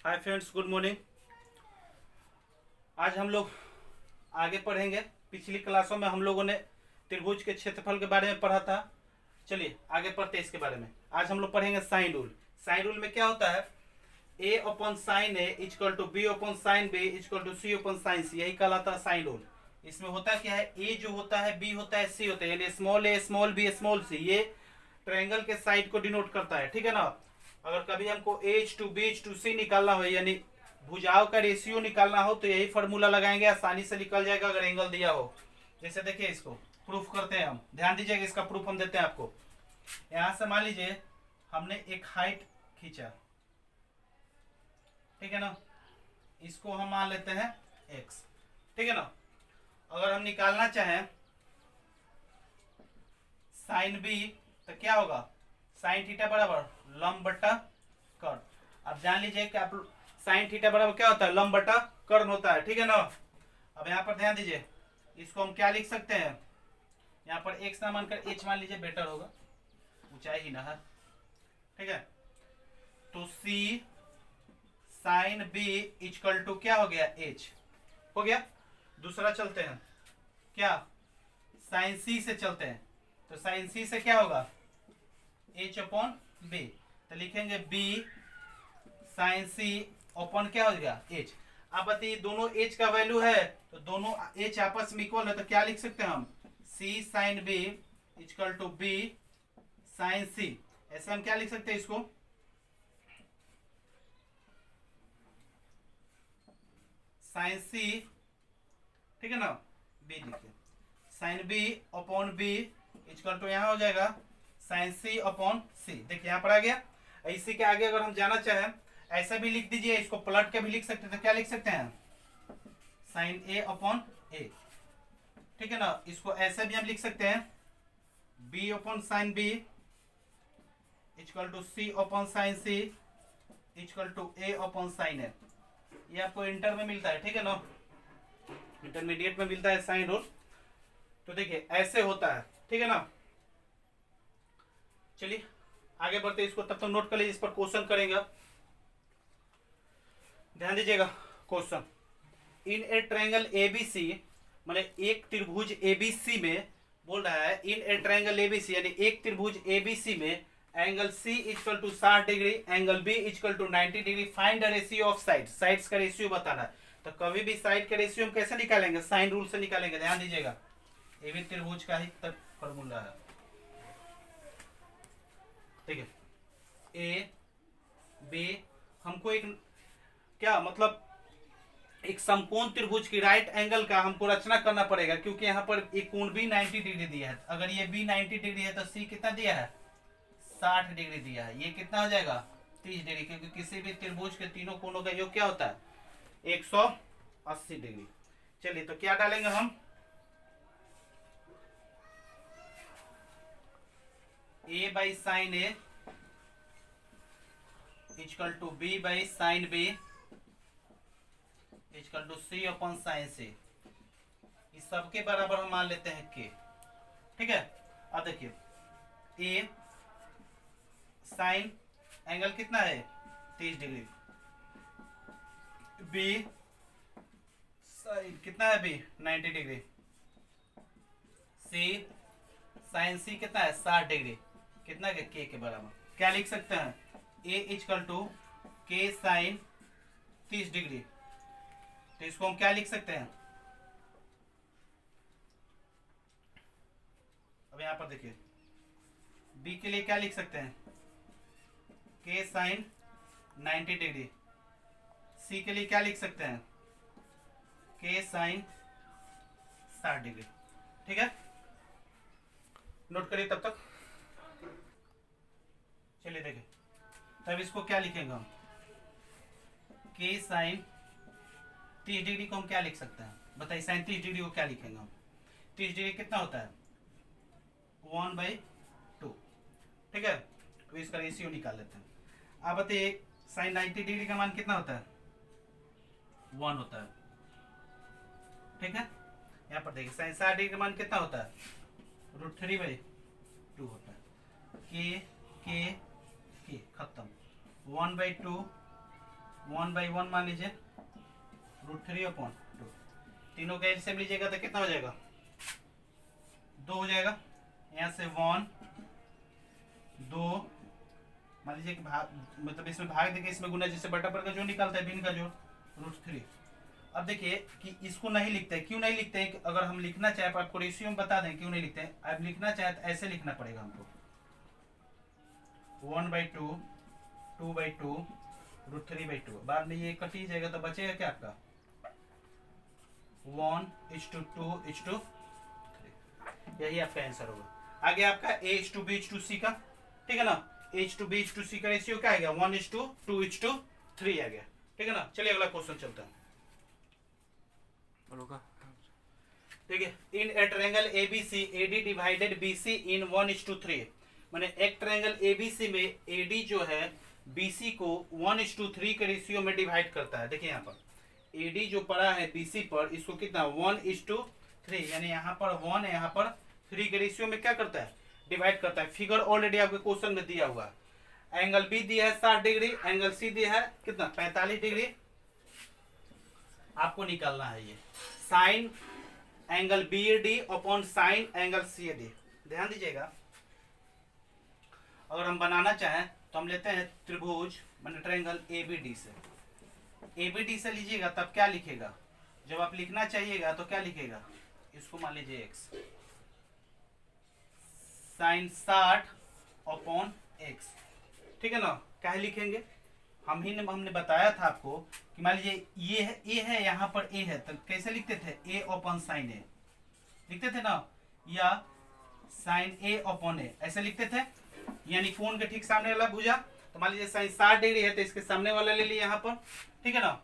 Hi friends, good morning. आज हम लोग आगे पढ़ेंगे। पिछली क्लासों में हम लोगों ने त्रिभुज के क्षेत्रफल के बारे में पढ़ा था। चलिए आगे पढ़ते हैं इसके बारे में। आज हम लोग पढ़ेंगे साइन रूल। साइन रूल में क्या होता है, a upon sine a equal to b upon sine b equal to c upon sine c, यही कहलाता है साइन रूल। इसमें होता क्या है, ए जो होता है, बी होता है, सी होता है, यानी स्मॉल ए स्मॉल बी स्मॉल सी, ये ट्रायंगल के साइड को डिनोट करता है। ठीक है ना। अगर कभी हमको एच टू बी टू सी निकालना हो, यानी भुजाओं का रेशियो निकालना हो, तो यही फॉर्मूला लगाएंगे, आसानी से निकल जाएगा अगर एंगल दिया हो। जैसे देखिए, इसको प्रूफ करते हैं हम। ध्यान दीजिएगा, इसका प्रूफ हम देते हैं आपको। यहां से मान लीजिए हमने एक हाइट खींचा, ठीक है ना, इसको हम मान लेते हैं एक्स। ठीक है ना। अगर हम निकालना चाहें साइन बी, तो क्या होगा, साइन थीटा बराबर लंब बट्टा कर्ण। अब जान लीजिए कि आप साइन थीटा बराबर क्या होता है, लंब बट्टा कर्ण होता है। ठीक है ना। अब यहाँ पर ध्यान दीजिए, इसको हम क्या लिख सकते हैं, यहाँ पर एक्स ना मानकर एच मान लीजिए, बेटर होगा, ऊंचाई ही ना है। ठीक है। तो सी साइन बी इक्वल टू क्या हो गया, एच हो गया। दूसरा चलते हैं, क्या साइन सी से चलते हैं। तो साइन सी से क्या होगा, एच अपॉन बी। तो लिखेंगे बी साइन सी अपॉन क्या हो जाएगा, एच। आप बताइए, दोनों एच का वैल्यू है, तो दोनों एच आपस में इक्वल है, तो क्या लिख सकते हैं हम, c sine b equal to b sine c. ऐसे हम क्या लिख सकते हैं इसको, साइन सी, ठीक है ना, बी लिखिए, sine B upon B equal to यहाँ हो जाएगा साइन सी अपॉन सी। देखिए यहाँ पर आ गया। इसी के आगे अगर हम जाना चाहें, ऐसा भी लिख दीजिए, इसको पलट के भी लिख सकते हैं। तो क्या लिख सकते हैं, साइन ए अपॉन ए। ठीक है ना। इसको ऐसे भी हम लिख सकते हैं, b upon sine b equal to c upon sine c equal to a upon sine a. ये आपको इंटर में मिलता है। ठीक है ना, इंटरमीडिएट में मिलता है साइन रूल। तो देखिए ऐसे होता है। ठीक है ना। चलिए आगे बढ़ते, इसको तब तक नोट कर लीजिए, इस पर क्वेश्चन करेंगे। ध्यान दीजिएगा question, in a triangle ABC, माने एक त्रिभुज एबीसी में बोल रहा है, इन ए ट्रायंगल एबीसी यानी एक त्रिभुज एबीसी में angle C equal to 60 degree, angle B equal to 90 degree, find the ratio of side, sides का रेशियो बताना है। तो कभी भी साइड का रेशियो हम कैसे निकालेंगे, साइन रूल से निकालेंगे। ध्यान दीजिएगा, ये भी त्रिभुज का ही तक फॉर्मूला है। ठीक है, ए बी, हमको एक क्या मतलब एक समकोण त्रिभुज की राइट एंगल का हमको रचना करना पड़ेगा, क्योंकि यहाँ पर एक कोण भी 90 डिग्री दिया है। अगर ये बी 90 डिग्री है, तो सी कितना दिया है, 60 डिग्री दिया है। ये कितना हो जाएगा, 30 डिग्री, क्योंकि किसी भी त्रिभुज के तीनों कोणों का योग क्या होता है, 180 डिग्री। चलिए तो क्या डालेंगे हम, a by sine a equal to b by sine b equal to c upon sine c. इस सबके बराबर हम मान लेते हैं के। ठीक है। अब देखिए, ए साइन एंगल कितना है, 30 डिग्री, बी साइन कितना है, बी 90 डिग्री, सी साइन सी कितना है, 60 डिग्री, कितना के बराबर। क्या लिख सकते हैं, ए इक्वल टू के साइन 30 डिग्री। तो इसको हम क्या लिख सकते हैं, अब यहां पर देखिए, बी के लिए क्या लिख सकते हैं, के साइन 90 डिग्री, सी के लिए क्या लिख सकते हैं, के साइन 60 डिग्री। ठीक है, नोट करिए तब तक। चलिए देखिए, तब इसको क्या लिखेंगे हम, के साइन 30 डिग्री को हम क्या लिख सकते हैं, बताइए, साइन 30 डिग्री को क्या लिखेंगे हम, 30 डिग्री कितना होता है, 1/2। ठीक है। तो इसका रेशियो निकाल लेते हैं। आप बताइए, साइन 90 डिग्री का मान कितना होता है, 1 होता है। ठीक है। यहाँ पर देखिए, साइन 60 डिग्री का मान कितना होता है, √3/2 होता है। के खत्म, 1/2 1/1 मान लीजिए √3/2। तीनों का एलसीएम लीजिएगा तो कितना हो जाएगा, 2 हो जाएगा। यहाँ से 1 2 मान लीजिए कि भाग, मतलब इसमें भाग देके इसमें गुना, जिससे बटा पर का जो निकालता है भिन्न का जोड़ √3। अब देखिए कि इसको नहीं लिखते हैं, क्यों नहीं लिखते हैं? अगर हम लिखना चाहे तो आपको रेशियो में बता दें क्यों नहीं लिखते हैं। अब लिखना चाहे तो ऐसे लिखना पड़ेगा हमको, 1/2 2/2 √3/2। बाद में ये कट ही जाएगा तो बचेगा क्या आपका, 1:2:3। यही आपका आंसर होगा। आगे आपका A:B:C का, ठीक है ना। A:B:C का रेशियो क्या आ गया, 1:2:3 आ गया, ठीक है ना। चलिए अगला क्वेश्चन चलता है। देखिए, in a triangle ABC AD divided BC in 1:3। माने एक ट्रायंगल ABC में AD जो है BC को 1:3 के रेशियो में डिवाइड करता है। देखिए यहाँ पर AD जो पड़ा है BC पर, इसको कितना 1:3, यानी यहाँ पर 1 है, यहाँ पर 3 के रेशियो में क्या करता है, डिवाइड करता है। फिगर ऑलरेडी आपके क्वेश्चन में दिया हुआ है। एंगल बी दिया है 60 डिग्री, एंगल सी दिया है कितना 45 डिग्री। आपको निकालना है ये sign angle BAD upon sine angle CAD। ध्यान दीजिएगा, अगर हम बनाना चाहें तो हम लेते हैं त्रिभुज माने ट्रायंगल ABD से। ABD से लीजिएगा तब क्या लिखेगा, जब आप लिखना चाहिएगा तो क्या लिखेगा, इसको मान लीजिए x साइन 60 अपॉन x, ठीक है ना। क्या लिखेंगे, हमने बताया था आपको कि मान लीजिए ये है a है, यहाँ पर a है, तो कैसे लिखते थे, a अपॉन साइन a लिखते थे ना, या साइन a अपॉन a ऐसे लिखते थे। यानी कोण के ठीक सामने वाला भुजा, तो मान लीजिए साइन 60 डिग्री है तो इसके सामने वाला ले लिया यहाँ पर, ठीक है ना।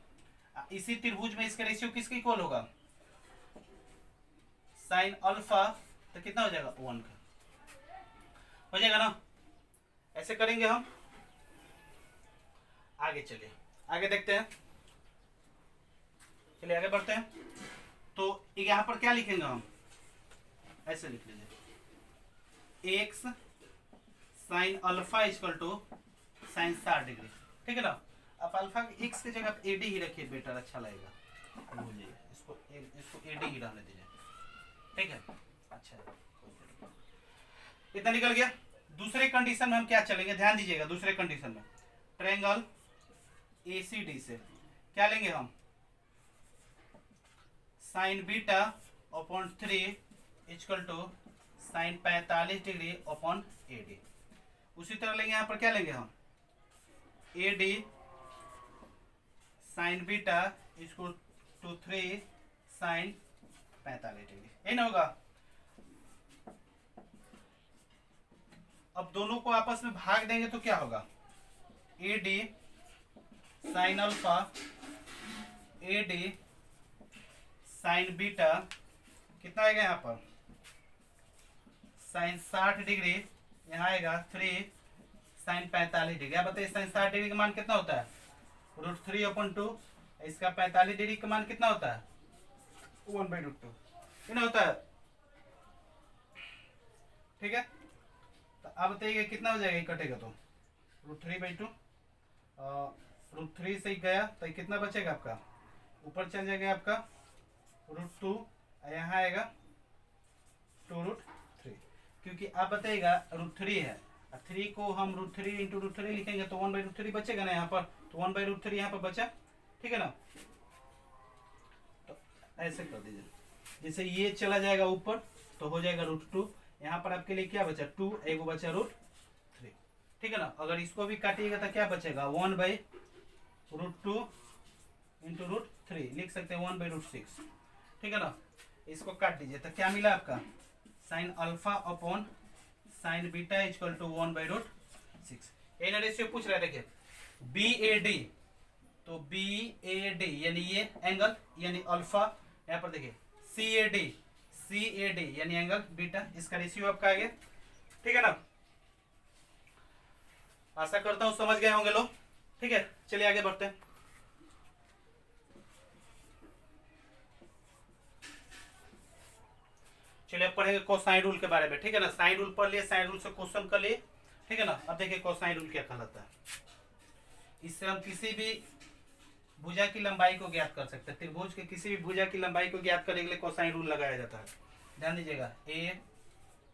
इसी त्रिभुज में इसका रेशियो किसके इक्वल होगा, साइन अल्फा, तो कितना हो जाएगा 1 का हो जाएगा ना। ऐसे करेंगे हम। आगे चलिए, आगे देखते हैं, चलिए आगे बढ़ते हैं। तो यहाँ पर क्या लिखेंगे हम, ऐसे लिख लीजिए x sine alpha equal to sine 60 degree, ठीक है ना। अब अल्फा x की जगह AD ही रखिए, बेटर अच्छा लगेगा, भूलिए इसको AD ही रहने दीजिए, ठीक है। अच्छा, इतना निकल गया। दूसरे कंडीशन में हम क्या चलेंगे, ध्यान दीजिएगा। दूसरे कंडीशन में ट्रायंगल ACD से क्या लेंगे हम, sine beta upon 3 equal to sine 45 degree upon AD। उसी तरह लेंगे, यहाँ पर क्या लेंगे हम, AD sine beta equal to 3 sine 45 degree, यही ना होगा। अब दोनों को आपस में भाग देंगे तो क्या होगा, AD sine alpha AD sine beta कितना आएगा, यहाँ पर साइन 60 डिग्री, यहाँ आएगा 3 साइन 45 डिग्री। आप बताइए साइन 60 डिग्री का मान कितना होता है, √3/2। इसका 45 डिग्री का मान कितना होता है, 1/√2 कितना होता है, ठीक है। तो अब बताइए कितना हो जाएगा, कटेगा तो √3/2, √3 से गया तो कितना बचेगा आपका, ऊपर चल जाएगा आपका √2, यहाँ आएगा 2√3, क्योंकि आप बताइएगा √3 है, 3 को हम √3 इंटू √3 लिखेंगे तो 1/√3 बचेगा ना यहाँ पर, तो 1/√3 यहाँ पर बचा, ठीक है ना। तो ऐसे कर दीजिए, जैसे ये चला जाएगा ऊपर तो हो जाएगा √2, यहाँ पर आपके लिए क्या बचा 2, एगो बचा √3, ठीक है ना। अगर इसको भी काटिएगा तो क्या बचेगा 1/√2 इंटू √3 लिख सकते हैं 1/√6, ठीक है ना। इसको काट दीजिए तो क्या मिला आपका, sine alpha upon sine beta equal to 1/√6। यही ना रेशियो पूछ रहा है। देखिए BAD, तो BAD यानी ये एंगल यानी अल्फा, यहाँ पर देखिए CAD यानी एंगल बीटा, इसका रेशियो आपका आ गया, ठीक है ना। आशा करता हूं समझ गए होंगे लोग, ठीक है। चलिए आगे बढ़ते हैं। चलिए अब पढ़ेंगे कोसाइन रूल के बारे में, ठीक है ना। साइन रूल पढ़ लिए, साइन रूल से क्वेश्चन कर लिए, ठीक है ना। अब देखिए कोसाइन रूल क्या कहलाता है। इससे हम किसी भी भुजा की लंबाई को ज्ञात कर सकते हैं। त्रिभुज के किसी भी भुजा की लंबाई को ज्ञात करने के लिए कोसाइन रूल लगाया जाता है। ध्यान दीजिएगा, ए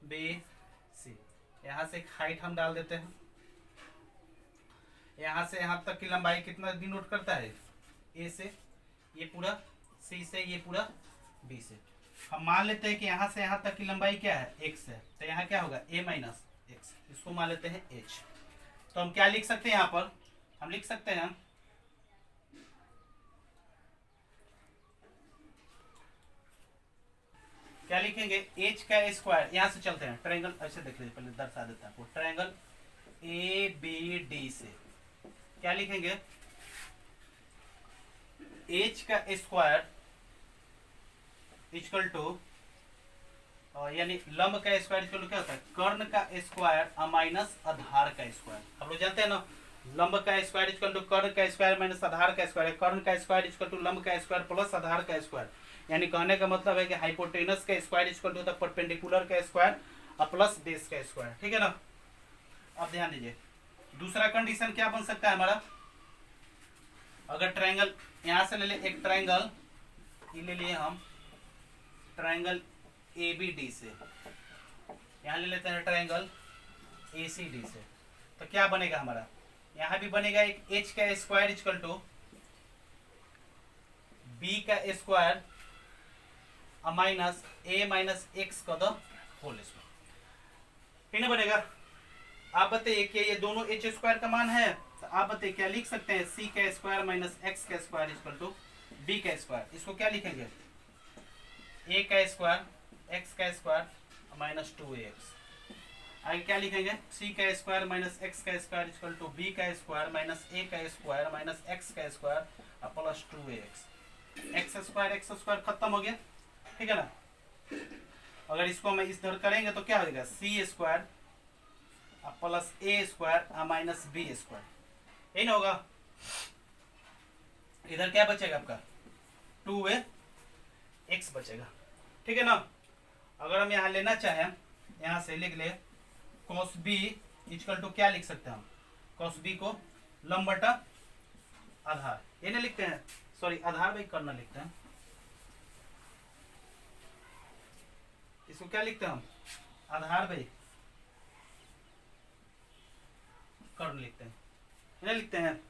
बी सी, यहाँ से एक हाइट हम डाल देते हैं, यहाँ से यहाँ तक की लंबाई कितना डिनोट करता है, ए से ये पूरा, सी से ये पूरा, बी से। हम मान लेते हैं कि यहाँ से यहाँ तक की लंबाई क्या है, एक्स है, तो यहाँ क्या होगा ए माइनस एक्स, इसको मान लेते हैं एच। तो हम क्या लिख सकते हैं, यहाँ पर हम लिख सकते हैं क्या लिखेंगे, एच का स्क्वायर, यहाँ से चलते हैं ट्रायंगल, ऐसे देख लीजिए, पहले दर्शा देता है आपको, ट्रायंगल ए बी डी से क्या लिखेंगे, एच का स्क्वायर इक्वल टू, यानी लंब का स्क्वायर इक्वल टू क्या होता है, कर्ण का स्क्वायर माइनस आधार का स्क्वायर। हम लोग जानते हैं ना, लंब का स्क्वायर इक्वल टू कर्ण का स्क्वायर माइनस आधार का स्क्वायर, कर्ण का स्क्वायर इक्वल टू लंब का स्क्वायर प्लस आधार का स्क्वायर। यानी कहने का मतलब है कि हाइपोटेनस का स्क्वायर इक्वल टू होता है परपेंडिकुलर का स्क्वायर प्लस बेस का स्क्वायर। ठीक है ना। अब ध्यान दीजिए, दूसरा कंडीशन क्या बन सकता है हमारा, अगर ट्रायंगल यहां से ले ले, एक ट्रायंगल ये ले लिए हम, ट्रायंगल ए बी डी से, यहां ले लेते हैं ट्रायंगल ए सी डी से, तो क्या बनेगा हमारा, यहां भी बनेगा एक एच का स्क्वायर इक्वल टू बी का स्क्वायर माइनस ए माइनस एक्स का द होल स्क्वायर। ठीक है बनेगा। आप बताइए कि ये दोनों एच स्क्वायर का मान है, तो आप बताइए क्या लिख सकते हैं, सी का स्क्वायर माइनस एक्स का स्क्वायर इक्वल टू बी का स्क्वायर। इसको क्या लिखेंगे, ए का स्क्वायर एक्स का स्क्वायर माइनस 2ax। आगे क्या लिखेंगे, सी का स्क्वायर माइनस एक्स का स्क्वायर इक्वल टू बी का स्क्वायर माइनस ए का स्क्वायर माइनस एक्स का square plus 2ax। X square खत्म हो गया। ठीक है ना। अगर इसको हम इस तरह करेंगे तो क्या हो जाएगा, सी स्क्वायर प्लस ए स्क्वायर माइनस बी स्क्वायर, यही ना होगा। इधर क्या बचेगा आपका, 2ax बचेगा। ठीक है ना। अगर हम यहाँ लेना चाहें, यहाँ से लिख ले cos b इक्वल टू क्या लिख सकते हैं हम, cos b को लंब बटा आधार, ये नहीं लिखते हैं, सॉरी आधार भाई करना लिखते हैं, इसको क्या लिखते हैं हम, आधार भाई कर्ण लिखते हैं, इन्हें लिखते हैं,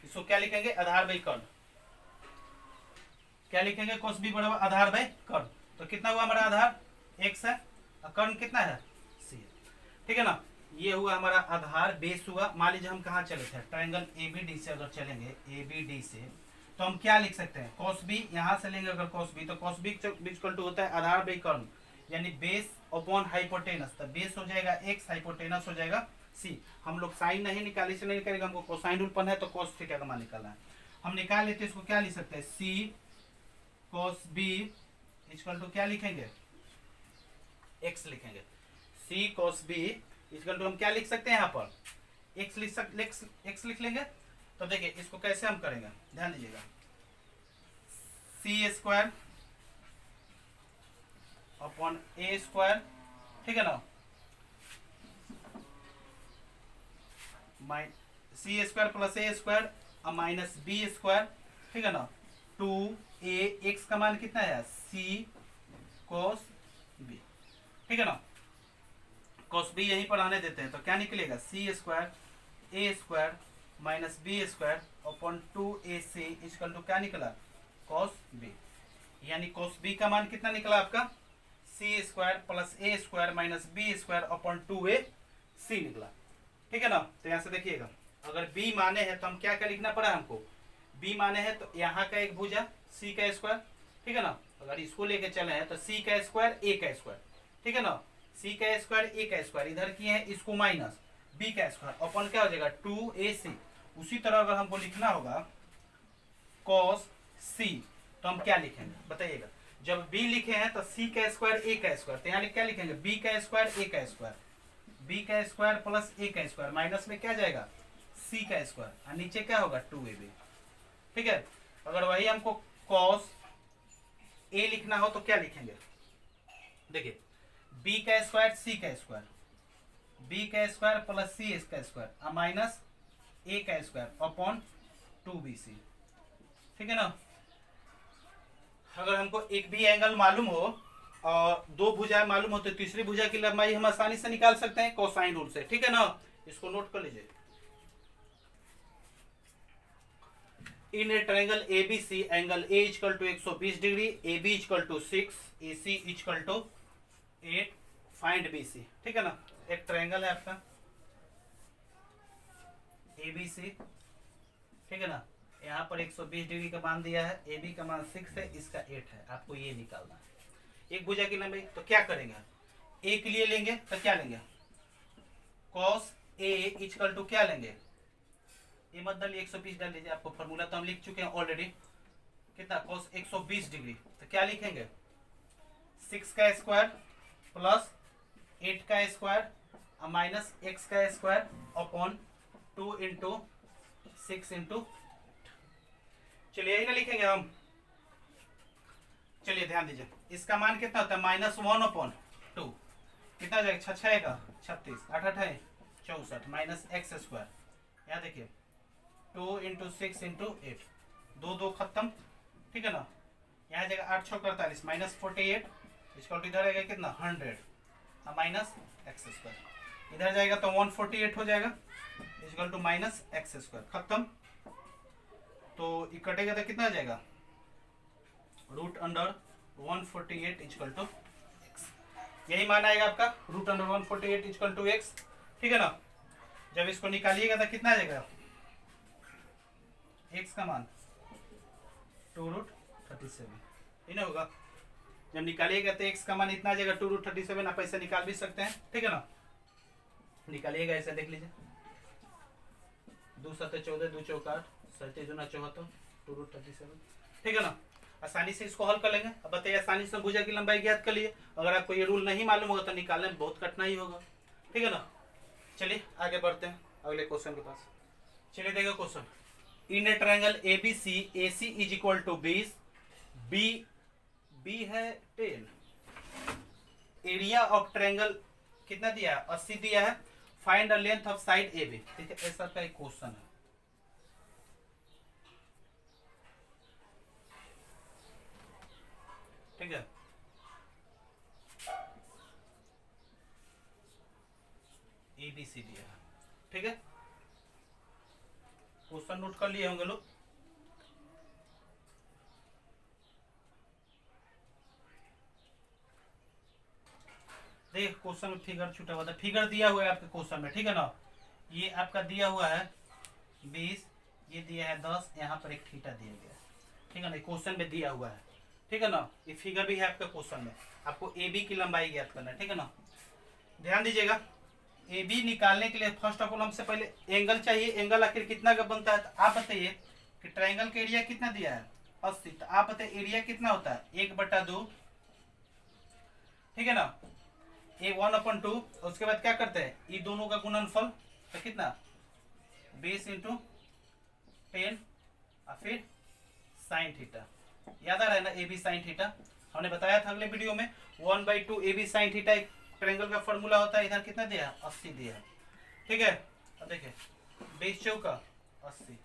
इसको क्या लिखेंगे, आधार बाई कर्ण। क्या लिखेंगे, cos b बराबर आधार बाई कर्ण। तो कितना हुआ हमारा आधार, x है, और कर्ण कितना है, c है। ठीक है ना। ये हुआ हमारा आधार, बेस हुआ। मान लीजिए हम कहाँ चले थे, ट्रायंगल ABD से अगर चलेंगे, ABD से, तो हम क्या लिख सकते हैं, cos b यहाँ से लेंगे अगर cos b, तो cos b इक्वल टू होता है आधार बाई कर्ण, यानी बेस अपॉन हाइपोटेनस। तो बेस हो जाएगा x, हाइपोटेनस हो जाएगा c। हम लोग साइन नहीं निकाली से नहीं निकालेगा, हमको कोसाइन रूल पढ़ना है, तो cos थीटा का मान निकालना है। हम निकाल लेते हैं, इसको क्या लिख सकते हैं, c cos b equal to क्या लिखेंगे, x लिखेंगे। c cos b equal to हम क्या लिख सकते हैं, यहाँ पर x लिख लेंगे। तो देखिए इसको कैसे हम करेंगे, ध्यान दीजिएगा, c square upon a square, ठीक है ना, c square plus a square minus b square, ठीक है ना, 2ax का मान कितना है, c cos b। ठीक है ना। cos b यहीं पर आने देते हैं, तो क्या निकलेगा, c square a square minus b square upon 2ac equal to क्या निकला, cos b। यानी cos b का मान कितना निकला आपका, c square plus a square minus b square upon 2ac निकला। ठीक है ना। तो यहाँ से देखिएगा, अगर b माने हैं तो हम क्या क्या लिखना पड़ा हमको, b माने हैं तो यहाँ का एक भुजा c का स्क्वायर, ठीक है ना। अगर इसको लेके चले हैं तो c का स्क्वायर a का स्क्वायर, ठीक है ना, c का स्क्वायर a का स्क्वायर, इधर किए हैं इसको माइनस b का स्क्वायर अपन क्या हो जाएगा 2ac। उसी तरह अगर हमको लिखना होगा cos c, तो हम क्या लिखेंगे बताइएगा, जब b लिखे हैं तो c का स्क्वायर a का स्क्वायर, तो यहाँ क्या लिखेंगे, b का स्क्वायर a का स्क्वायर, b का स्क्वायर प्लस a का स्क्वायर, माइनस में क्या जाएगा c का स्क्वायर, और नीचे क्या होगा 2ab। ठीक है। अगर वही हमको cos a लिखना हो तो क्या लिखेंगे, देखिए b का स्क्वायर c का स्क्वायर, b का स्क्वायर प्लस c का स्क्वायर माइनस ए का स्क्वायर अपॉन 2bc। ठीक है ना। अगर हमको एक भी एंगल मालूम हो और दो भुजाएं मालूम हो तो तीसरी भुजा की लंबाई हम आसानी से निकाल सकते हैं कोसाइन रूल से। ठीक है ना, इसको नोट कर लीजिए। In a triangle ABC angle A equal to 120 degree, AB equal to 6, AC equal to 8, find BC। ठीक है ना, एक ट्रायंगल है आपका ABC। ठीक है ना, यहाँ पर 120 डिग्री का मान दिया है, AB का मान 6 है, इसका 8 है, आपको ये निकालना है। एक भुजा की लंबाई तो क्या करेंगे, A के लिए लेंगे तो क्या लेंगे, cos A इक्वल टू क्या लेंगे, ये मत डालिए 120 डाल लीजिए, आपको फॉर्मूला तो हम लिख चुके हैं ऑलरेडी। कितना cos 120 डिग्री, तो क्या लिखेंगे 6 का स्क्वायर प्लस 8 का स्क्वायर माइनस x का स्क्वायर अपॉन 2 इंटू 6 इंटू। चलिए यही ना लिखेंगे हम। चलिए ध्यान दीजिए, इसका मान कितना होता है -1 अपॉन 2, कितना हो जाएगा 6 का 36, 8 8 है 64 माइनस एक्स स्क्वायर। यहाँ देखिए 2 इंटू 6 इंटू 8, 2 2 खत्म। ठीक है ना, यहाँ जाएगा 8 6 48 माइनस 48, इसका इधर आएगा कितना 100 माइनस एक्स स्क्वायर, इधर जाएगा तो 148 हो जाएगा equal to minus X square, खत्म। तो ये कटेगा तो कितना आ जाएगा root under 148 equal to X. यही मान आएगा आपका root under 148 equal to X. ठीक है ना, जब इसको निकालिएगा तो कितना आ जाएगा एक्स का मान 2√37 ये ना होगा। जब निकालिएगा तो एक्स का मान इतना आ जाएगा 2√37। आप ऐसे निकाल भी सकते हैं। ठीक है ना, निकालिएगा ऐसे देख लीजिए 2 7 14 2 चौक 8 37 दूना 74 2√37। ठीक है ना, आसानी से इसको हल कर लेंगे। अब बताइए आसानी से भुजा की लंबाई ज्ञात कर लिए। अगर आपको ये रूल नहीं मालूम होगा तो निकालने में बहुत कठिनाई होगा। ठीक है ना, चलिए आगे बढ़ते हैं अगले क्वेश्चन के पास। चलिए देखो question, in a triangle ABC AC is equal to 20, B है 10, एरिया ऑफ ट्रायंगल कितना दिया है 80 दिया है, find the length of side AB। ठीक है, ऐसा का एक क्वेश्चन है। ठीक है, ABC दिया है। ठीक है, क्वेश्चन नोट कर लिए होंगे लोग। देख क्वेश्चन में फिगर छूटा हुआ था, फिगर दिया हुआ है आपके क्वेश्चन में। ठीक है ना, ये आपका दिया हुआ है 20, ये दिया है 10, यहाँ पर एक थीटा दिया गया है। ठीक है ना, क्वेश्चन में दिया हुआ है। ठीक है ना, ये फिगर भी है आपके क्वेश्चन में, आपको AB की लंबाई ज्ञात करना है। ठीक है ना, ध्यान दीजिएगा AB निकालने के लिए फर्स्ट ऑफ ऑल हमसे पहले एंगल चाहिए। एंगल आखिर कितना का बनता है, तो आप बताइए कि ट्रायंगल का एरिया कितना दिया है 80, तो आप बताइए एरिया कितना होता है 1/2। ठीक है ना, ये 1/2। उसके बाद क्या करते हैं ये दोनों का गुणनफल, तो कितना 20 इंटू 10 और फिर साइन थीटा। याद आ रहा है ना AB साइन थीटा, हमने बताया था अगले वीडियो में 1/2 AB साइन थीटा एक ट्रायंगल का फॉर्मूला होता है। इधर कितना दिया 80 दिया है। ठीक है, अब देखिए 20 चौका 80,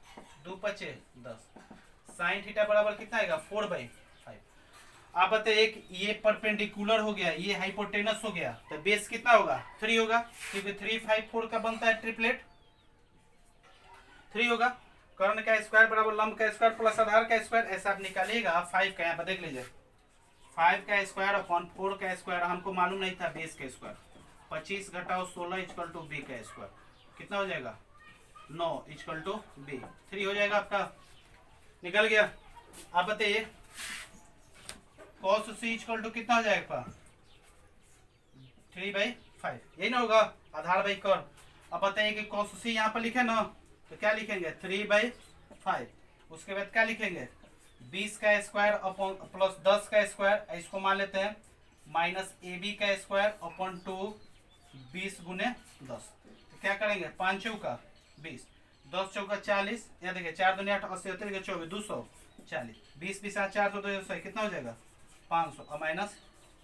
2 5 10, साइन थीटा बराबर कितना आएगा 4/5। आप बताइए एक ये परपेंडिकुलर हो गया, ये हाइपोटेनस हो गया, तो बेस कितना होगा 3 होगा, क्योंकि 3 5 4 का बनता है ट्रिपलेट 3 होगा। कर्ण का स्क्वायर बराबर लंब का स्क्वायर प्लस आधार का स्क्वायर, ऐसा आप निकालिएगा 5 का। यहाँ पर देख लीजिए 5 का स्क्वायर अपॉन 4 का स्क्वायर, हमको मालूम नहीं था बेस का स्क्वायर, 25 घटाओ 16 इक्वल टू B का स्क्वायर, कितना हो जाएगा 9 इक्वल टू B, 3 हो जाएगा आपका, निकल गया। आप बताइए cos C इक्वल टू कितना हो जाएगा 3/5, यही ना होगा आधार बाई कर्व। अब बताइए कि cos C यहाँ पर लिखे ना, तो क्या लिखेंगे 3/5। उसके बाद क्या लिखेंगे 20 का स्क्वायर अपॉन प्लस 10 का स्क्वायर, इसको मान लेते हैं माइनस AB का स्क्वायर अपॉन 2 20 गुने 10। तो क्या करेंगे 5 चौका 20, 10 चौका 40, यहाँ देखिए 4 दूनी 8 80 होते 24 240, 20 20 400 200 कितना हो जाएगा 500 और माइनस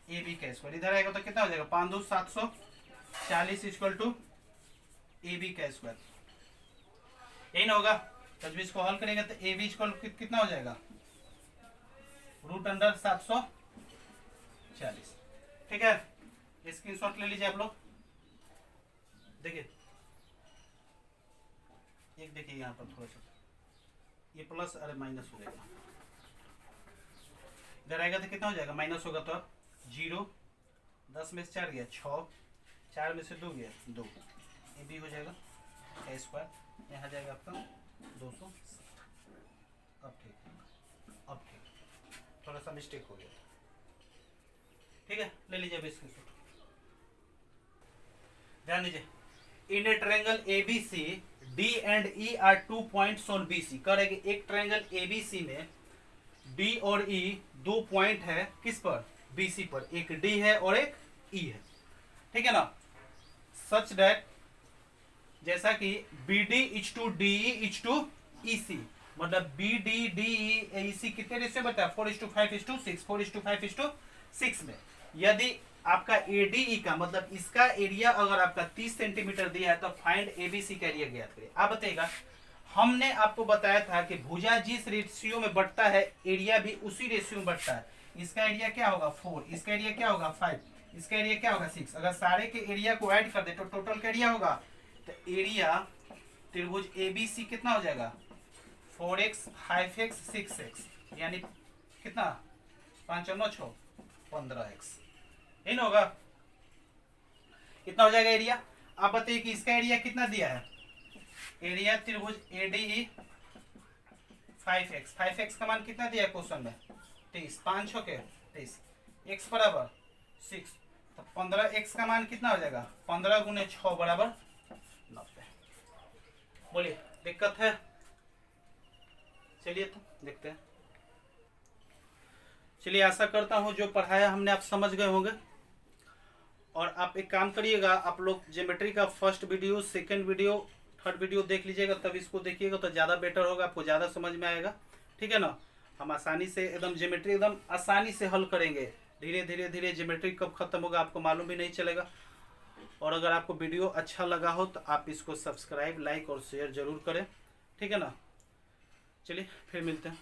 AB का स्क्वायर, इधर आएगा तो कितना हो जाएगा 5 2 740 इक्वल टू AB का स्क्वायर। यही ना होगा। तो जब इसको हल करेंगे तो ए बी इक्वल कितना हो जाएगा, √740। ठीक है, स्क्रीनशॉट ले लीजिए आप लोग। देखिए एक देखिए यहाँ पर थोड़ा सा ये प्लस अरे माइनस हो जाएगा, इधर आएगा तो कितना हो जाएगा, माइनस होगा तो अब 0, 10 में से 4 गया 6, 4 में से 2 गया 2, ये भी हो जाएगा a स्क्वायर, यहाँ जाएगा आपका 200। अब ठीक, अब ठीक, थोड़ा सा मिस्टेक हो गया। ठीक है, ले लीजिए अब इसकी शूट। ध्यान दीजिए, in a triangle ABC D and E are 2 points on BC. कह रहे कि एक ट्रायंगल एबीसी में डी और ई 2 पॉइंट है किस पर, बीसी पर, एक डी है और एक ई है। ठीक है ना, सच दैट जैसा कि B D is to D is to E C, मतलब B D D E C कितने रेशियो में बताया, 4:5:6, 4:5:6 में। यदि आपका एडीई का मतलब इसका एरिया अगर आपका 30 सेंटीमीटर दिया है तो फाइंड एबीसी का एरिया ज्ञात करिए। आप बताइएगा, हमने आपको बताया था कि भुजा जिस रेशियो में बढ़ता है एरिया भी उसी रेशियो में बढ़ता है। इसका एरिया क्या होगा 4, इसका एरिया क्या होगा 5, इसका एरिया क्या होगा 6। अगर सारे के एरिया को ऐड कर दे तो टोटल का एरिया होगा, तो एरिया त्रिभुज एबीसी कितना हो जाएगा, 4x 5x 6x, यानी कितना 5 और 9 6 15x, यही ना होगा। कितना हो जाएगा एरिया। आप बताइए कि इसका एरिया कितना दिया है, एरिया त्रिभुज एडीई 5x, 5x का मान कितना दिया है क्वेश्चन में 30, 5 6 के 30, x बराबर 6, तो 15x का मान कितना हो जाएगा, 15 गुने 6 बराबर 90। बोलिए दिक्कत है, चलिए तो देखते हैं। चलिए, आशा करता हूँ जो पढ़ाया हमने आप समझ गए होंगे। और आप एक काम करिएगा, आप लोग ज्योमेट्री का first video, second video, third video देख लीजिएगा, तब इसको देखिएगा तो ज़्यादा बेटर होगा, आपको ज़्यादा समझ में आएगा। ठीक है ना, हम आसानी से एकदम ज्योमेट्री एकदम आसानी से हल करेंगे। धीरे धीरे धीरे ज्योमेट्री कब खत्म होगा आपको मालूम भी नहीं चलेगा। और अगर आपको वीडियो अच्छा लगा हो तो आप इसको सब्सक्राइब, लाइक और शेयर जरूर करें। ठीक है ना, चलिए फिर मिलते हैं।